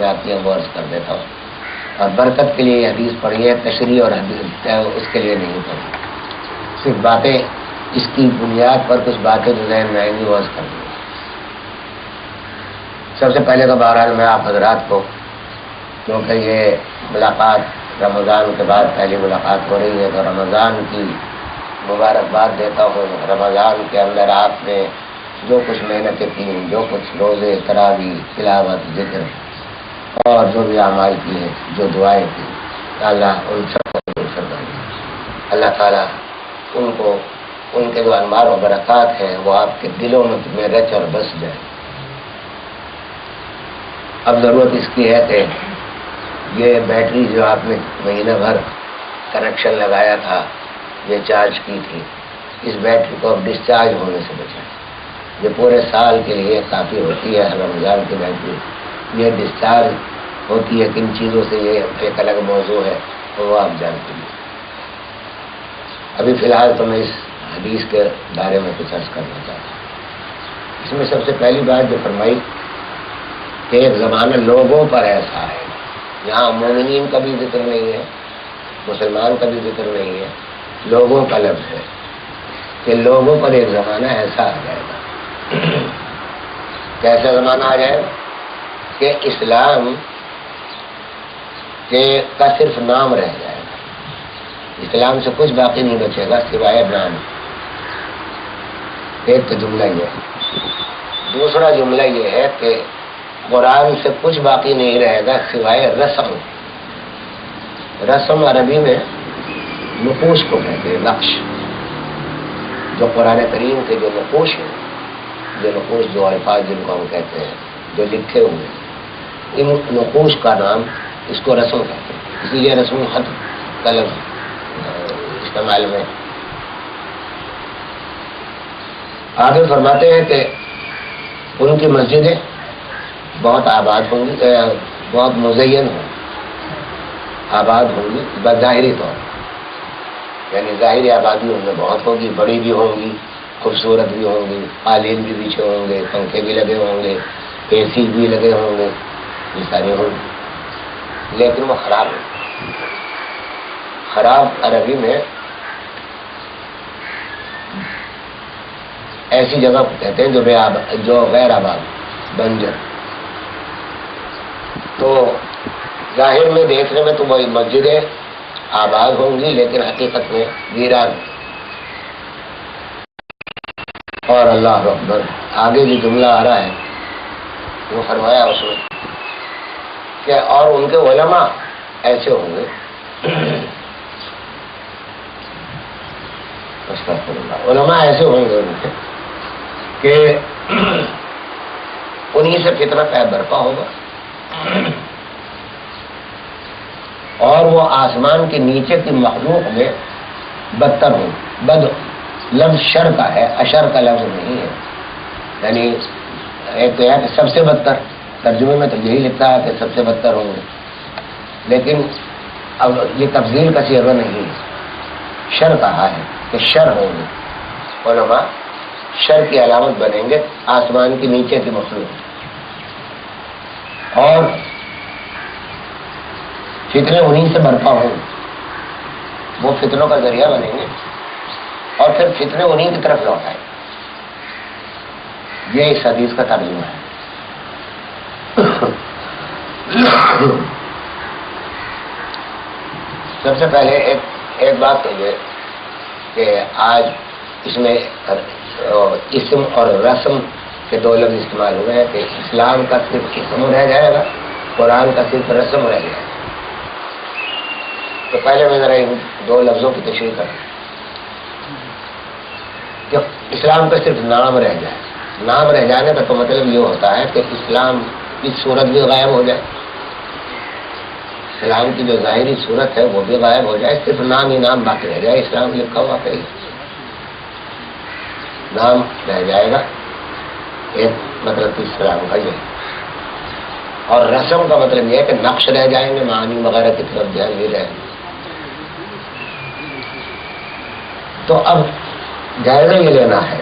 میں آتی ہیں وہ عرض کر دیتا ہوں، اور برکت کے لیے یہ حدیث پڑھی ہے، تشریح اور حدیث اس کے لیے نہیں پڑھی، صرف باتیں اس کی بنیاد پر کچھ باتیں جو ذہن میں آئیں گی وہ عرض کر دوں۔ سب سے پہلے تو بہرحال میں آپ حضرات کو، کیونکہ یہ ملاقات رمضان کے بعد پہلی ملاقات ہو رہی ہے، تو رمضان کی مبارکباد دیتا ہوں۔ رمضان کے اندر آپ نے جو کچھ محنتیں کی، جو کچھ روزے، تراویح، تلاوت، ذکر اور جو بھی اعمال کیے، جو دعائیں کی، اللہ ان سب کو قبول فرمائے۔ اللہ تعالیٰ ان کو، ان کے جو انوار و برکات ہیں وہ آپ کے دلوں میں رچ اور بس جائے۔ اب ضرورت اس کی ہے کہ یہ بیٹری جو آپ نے مہینہ بھر کنیکشن لگایا تھا، یہ چارج کی تھی، اس بیٹری کو اب ڈسچارج ہونے سے بچائیں۔ یہ پورے سال کے لیے کافی ہوتی ہے رمضان کی بیٹری، یہ ڈسچارج ہوتی ہے کن چیزوں سے، یہ ایک الگ موضوع ہے، تو وہ آپ جانتے ہیں۔ ابھی فی الحال تو میں اس حدیث کے بارے میں کچھ عرض کرنا چاہتا ہوں۔ اس میں سب سے پہلی بات جو فرمائی کہ ایک زمانہ لوگوں پر ایسا ہے، یہاں مومنین کا بھی ذکر نہیں ہے، مسلمان کا بھی ذکر نہیں ہے، لوگوں کا لفظ ہے کہ لوگوں پر ایک زمانہ ایسا آ جائے گا۔ کیسا زمانہ آ جائے گا کہ اسلام کا صرف نام رہ جائے گا، اسلام سے کچھ باقی نہیں بچے گا سوائے نام۔ ایک تو جملہ یہ ہے۔ دوسرا جملہ یہ ہے کہ قرآن سے کچھ باقی نہیں رہے گا سوائے رسم۔ رسم عربی میں نقوش کو کہتے ہیں، نقش، جو قرآن کریم کے جو نقوش ہیں، جو نقوش، جو الفاظ جن کو ہم کہتے ہیں، جو لکھے ہوئے، ان نقوش کا نام اس کو رسم کہتے ہیں، اسی لیے رسم الخط کا لفظ استعمال میں۔ آگے فرماتے ہیں کہ ان کی مسجدیں بہت آباد ہوں گی، بہت مزین ہوں، آباد ہوں گی بظاہری طور، یعنی ظاہری آبادی ان میں بہت ہوگی، بڑی بھی ہوں گی، خوبصورت بھی ہوں گی، قالین بھی بچھے ہوں گے، پنکھے بھی لگے ہوں گے، اے سی بھی لگے ہوں گے، یہ ساری ہوں گی، لیکن وہ خراب ہے۔ خراب عربی میں ایسی جگہ کو کہتے ہیں جو غیر آباد، بنجر۔ تو ظاہر میں دیکھنے میں تو وہی مسجدیں آباد ہوں گی، لیکن حقیقت میں ویران۔ اور اللہ اکبر، آگے بھی جملہ آ رہا ہے، وہ فرمایا اس میں کہ اور ان کے علماء ایسے ہوں گے، علماء ایسے ہوں گے ان کے کہ انہی سے فتنہ برپا ہوگا، اور وہ آسمان کے نیچے کی مخلوق میں بدتر ہوں۔ بد لفظ شر کا ہے، اشر کا لفظ نہیں ہے، یعنی ایک تو ہے کہ سب سے بدتر، ترجمے میں تو یہی لکھا ہے کہ سب سے بدتر ہوں گے، لیکن اب یہ تفضیل کا صیغہ نہیں ہے، شر کہا ہے کہ شر ہوں گے، علماء شر کی علامت بنیں گے آسمان کے نیچے کی مخلوق، اور فتنے انہیں سے برپا ہوں، وہ فتنوں کا ذریعہ بنیں گے، اور پھر فتنے انہیں کی طرف لوٹائیں۔ یہ اس حدیث کا ترجمہ ہے۔ سب سے پہلے ایک بات تو یہ کہ آج اس میں اسم اور رسم کے دو لفظ استعمال ہوئے ہیں کہ اسلام کا صرف اسم رہ جائے گا، قرآن کا صرف رسم رہ جائے گا۔ تو پہلے میں ذرا ان دو لفظوں کی تشریح کروں کہ اسلام کا صرف نام رہ جائے، نام رہ جانے کا تو مطلب یہ ہوتا ہے کہ اسلام کی صورت بھی غائب ہو جائے، اسلام کی جو ظاہری صورت ہے وہ بھی غائب ہو جائے، صرف نام ہی نام باقی رہ جائے، اسلام لکھا ہوا کہیں نام رہ جائے گا، ایک مطلب کہ اسلام کا یہ، اور رسم کا مطلب یہ ہے کہ نقش رہ جائیں گے، معانی وغیرہ کی طرف دھیان نہیں رہے گا۔ تو اب جائزہ یہ لینا ہے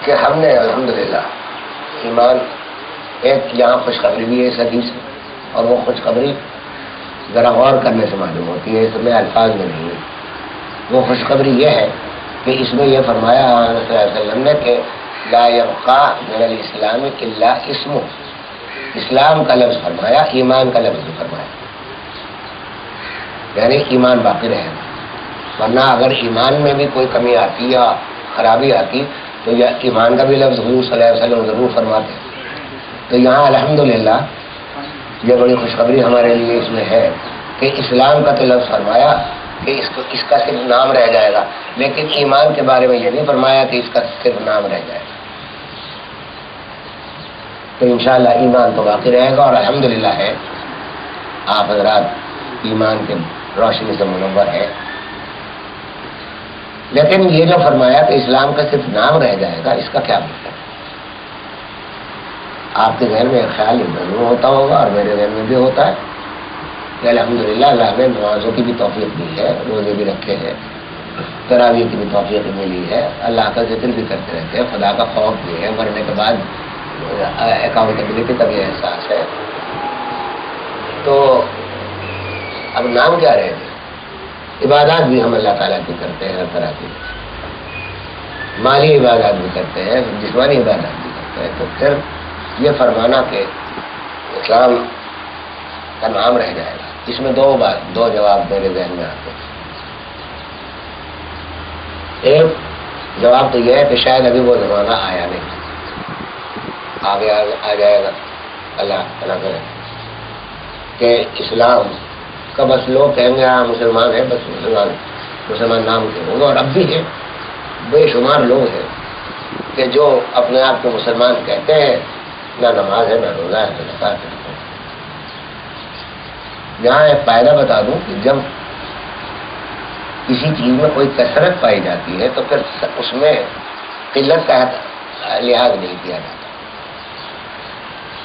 کہ ہم نے الحمدللہ ایمان ایک یہاں خوشخبری بھی ہے اس حدیث میں، اور وہ خوشخبری ذرا غور کرنے سے معلوم ہوتی ہے، اس میں الفاظ میں نہیں ہے۔ وہ خوشخبری یہ ہے کہ اس میں یہ فرمایا صلی اللہ علیہ وسلم نے کہ لا یبقى من الاسلام الا اسمہ، اسلام کا لفظ فرمایا، ایمان کا لفظ بھی فرمایا، یعنی ایمان باقی رہے گا، ورنہ اگر ایمان میں بھی کوئی کمی آتی یا خرابی آتی تو یہ ایمان کا بھی لفظ حضور صلی اللہ علیہ وسلم ضرور فرماتے۔ تو یہاں الحمدللہ یہ بڑی خوشخبری ہمارے لیے اس میں ہے کہ اسلام کا تو لفظ فرمایا کہ اس کا صرف نام رہ جائے گا، لیکن ایمان کے بارے میں یہ نہیں فرمایا کہ اس کا صرف نام رہ جائے گا۔ تو انشاءاللہ ایمان تو باقی رہے گا، اور الحمدللہ ہے آپ حضرات ایمان کے روشنی سے منور ہے، لیکن یہ جو فرمایا کہ اسلام کا صرف نام رہ جائے گا، اس کا کیا مطلب؟ آپ کے ذہن میں خیال ضرور ہوتا ہوگا اور میرے ذہن میں بھی ہوتا ہے کہ الحمدللہ اللہ نے نمازوں کی بھی توفیق دی ہے، روزے بھی رکھے ہیں، تراویح کی بھی توفیق ملی ہے، اللہ کا ذکر بھی کرتے رہتے ہیں، خدا کا خوف بھی ہے، مرنے کے بعد اکاؤنٹیبلٹی کا بھی احساس ہے۔ تو اب نام کیا رہے گا؟ عبادات بھی ہم اللہ تعالیٰ کی کرتے ہیں، ہر طرح کی مالی عبادات بھی کرتے ہیں، جسمانی عبادات بھی کرتے ہیں، تو پھر یہ فرمانا کہ اسلام کا نام رہ جائے گا، اس میں دو جواب میرے ذہن میں آتے ہیں۔ ایک جواب تو یہ ہے کہ شاید ابھی وہ زمانہ آیا نہیں، آگے آ جائے گا، اللہ تعالیٰ کرے کہ اسلام کا بس لوگ کہیں گے ہاں مسلمان ہیں، بس مسلمان نام کے ہوں گے، اور اب بھی ہے بے شمار لوگ ہیں کہ جو اپنے آپ کو مسلمان کہتے ہیں، نہ نماز ہے، نہ روزہ ہے، نہ زکات ہے۔ یہاں ایک فائدہ بتا دوں کہ جب کسی چیز میں کوئی کثرت پائی جاتی ہے تو پھر اس میں قلت کا لحاظ نہیں کیا جاتا۔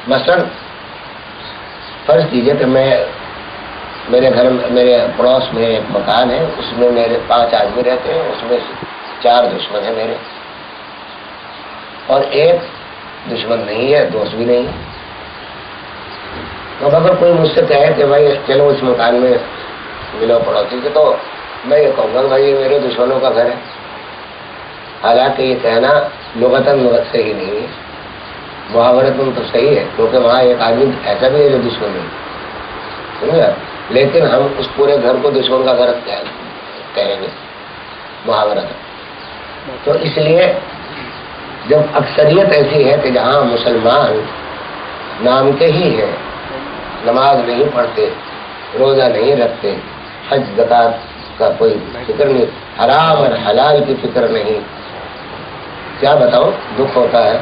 مثلا فرض کیجئے کہ میرے گھر میرے پڑوس میں ایک مکان ہے، اس میں میرے 5 آدمی رہتے ہیں، اس میں 4 دشمن ہیں میرے، اور ایک دشمن نہیں ہے، دوست بھی نہیں ہے۔ تو اگر کوئی مجھ سے کہے کہ بھائی چلو اس مکان میں ملو پڑوسی کے، تو میں یہ کہوں گا کہ بھائی یہ میرے دشمنوں کا گھر ہے، حالانکہ یہ کہنا لغتاً صحیح نہیں ہے، محاورتاً تو صحیح ہے، کیونکہ وہاں ایک آدمی ایسا بھی ہے جو دشمن نہیں، سمجھا، لیکن ہم اس پورے گھر کو دشمن کا گھر کہیں گے محاورتاً۔ تو اس لیے جب اکثریت ایسی ہے کہ جہاں مسلمان نام کے ہی ہیں، نماز نہیں پڑھتے، روزہ نہیں رکھتے، حج زکات کا کوئی فکر نہیں، حرام اور حلال کی فکر نہیں، کیا بتاؤں، دکھ ہوتا ہے۔